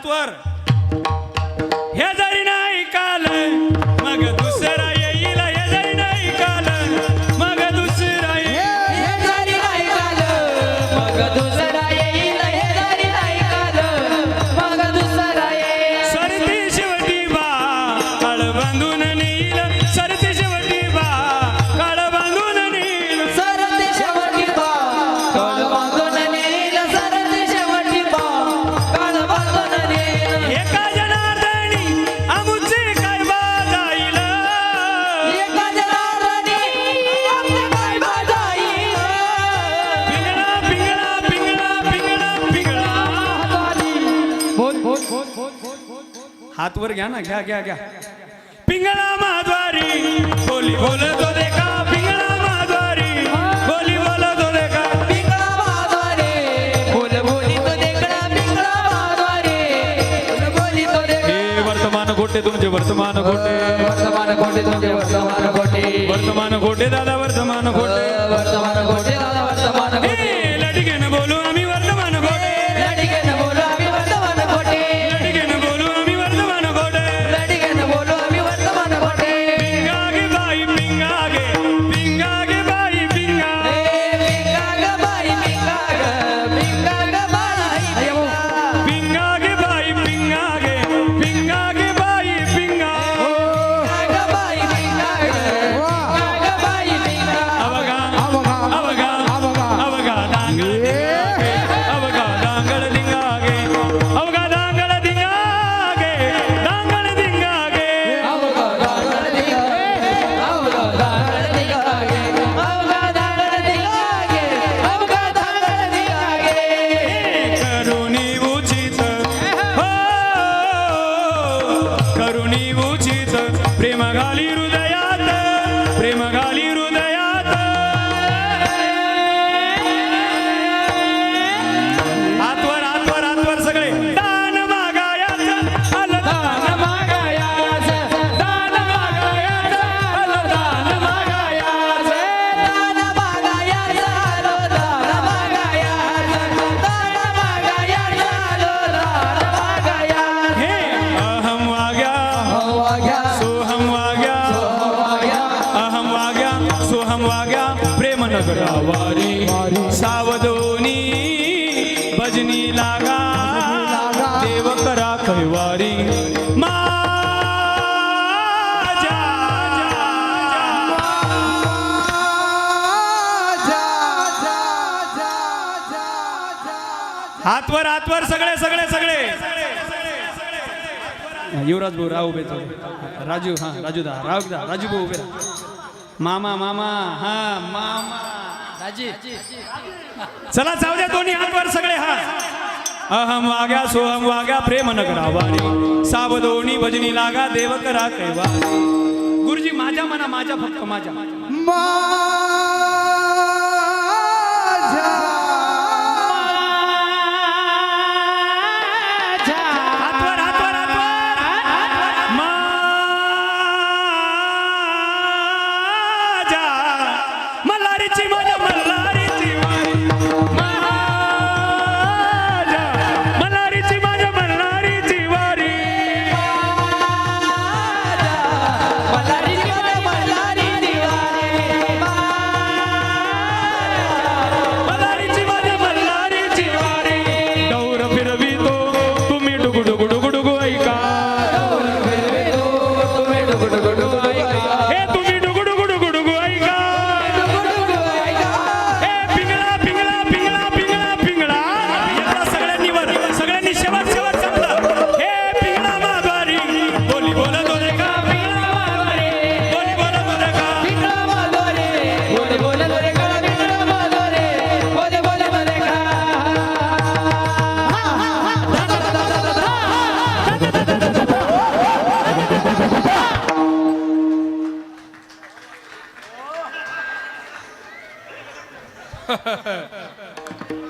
हातवर हे जरी नाही काल मग दुसरा येईल हे जरी नाही काल मग दुसरा येईल हे जरी नाही काल मग दुसरा येईल हे जरी नाही काल मग दुसरा येईल सरती शेवटी बा काळ बांधून नेईल सरती शेवटी बा काळ बांधून नेईल सरते शेवटी बा काळ बांधून नेईल सरते शेवटी बा काळ बांधून नेईल एका जनार्दनी आमुचे काय बाजाईल एका जनार्दनी आमचे काय बाजाईल पिंगळा पिंगळा पिंगळा पिंगळा पिंगळा बोल बोल हातवर घ्या ना घ्या घ्या घ्या पिंगळा माधवारी बोली बोलतो देखा पिंगळा माधवारी बोली बोलतो देखा पिंगळा माधवारे बोल बोली तो देखणा पिंगळा माधवारे बोल बोली तो देखणा हे वर्तमान खोटे तुमचे वर्तमान खोटे वर्तमान कोटे तुझे वर्तमान कोटे वर्तमान खोटे दादा वर्तमान खोटे वर्तमान कोटे दादा वर्तमान हे कोटे लटकेन बोलू आम्ही वर्तमान खोटे लडीकेन बोलो आम्ही वर्तमान कोटे लटकेन बोलू आम्ही वर्तमान खोटे लडीकेन बोलो आम्ही वर्तमान कोटे पिंगागे बाई पिंगागे पिंगागे बाई पिंगा रे पिंगा ग बाई पिंगा ग बाई पिंगागे बाई पिंगागे पिंगागे बाई पिंगा पिंगा ग बाई पिंगा ग बाई पिंगा अवगा अवगा अवगा दांगळ दिंगागे अवगा दांगळ दिंगागे दांगळ दिंगागे अवगा दागड दिगागे अवगा दागड दिगागे अवगा दागड दिगागे अवगा दागड दिगागे करुणी उचित हो करुणी उचित प्रेम घाली हृदयात प्रेम घाली हृदयात हातवर हातवर हातवर सगळे दान मागायाचं दान मागायाचं दान मागायाचं दान मागायाचं दान मागाया झालो दान मागाया दान मागाया झालो दान मागाया हे अहम वाग्या वाग्या सोहम वाग्या वाग्या अहम वाग्या सोहम वाग्या प्रेम नगरावारी सावधोनी भजनी लागा देव करा कैवारी माझ्या हातवर हातवर सगळे सगळे सगळे युवराज भाऊ राव उभे थोडे. राजू हा राजू दा राजू भाऊ उभे राहा. मामा मामा हा मामा चला जाऊ द्या दोन्ही हातवर सगळे हात अहम वाग्या सोहम वाग्या प्रेम नगरावारी सावधोनी भजनी लागा देव करा कैवा गुरुजी माझ्या मना माझ्या फक्त माझ्या हातवर हातवर हातवर माझ्या मल्हारीची माझ्या मल्हारीची माझ्या मल्हारीची माझ्या मल्हारीची वारी मल्हारी मल्हारी दिवारे मल्हारीची माझ्या मल्हारीची वारी गौर फिरवितो तुम्ही डुगु डुगु डुगु डुगु ऐका हे तुम्ही डुगु डुगु डुगु डुगु ऐका हे पिंगळा पिंगळा पिंगळा पिंगळा पिंगळा एकदा सगळ्यांनी वर सगळ्यांनी शेवट शेवट संपलं हे पिंगळा माधवारी बोली बोलत होते का पिंगळा माधवारी बोली बोलत होते का पिंगळा माधोरे बोले बोले बोले का पिंगळा माधोरे बोले बोले बोले का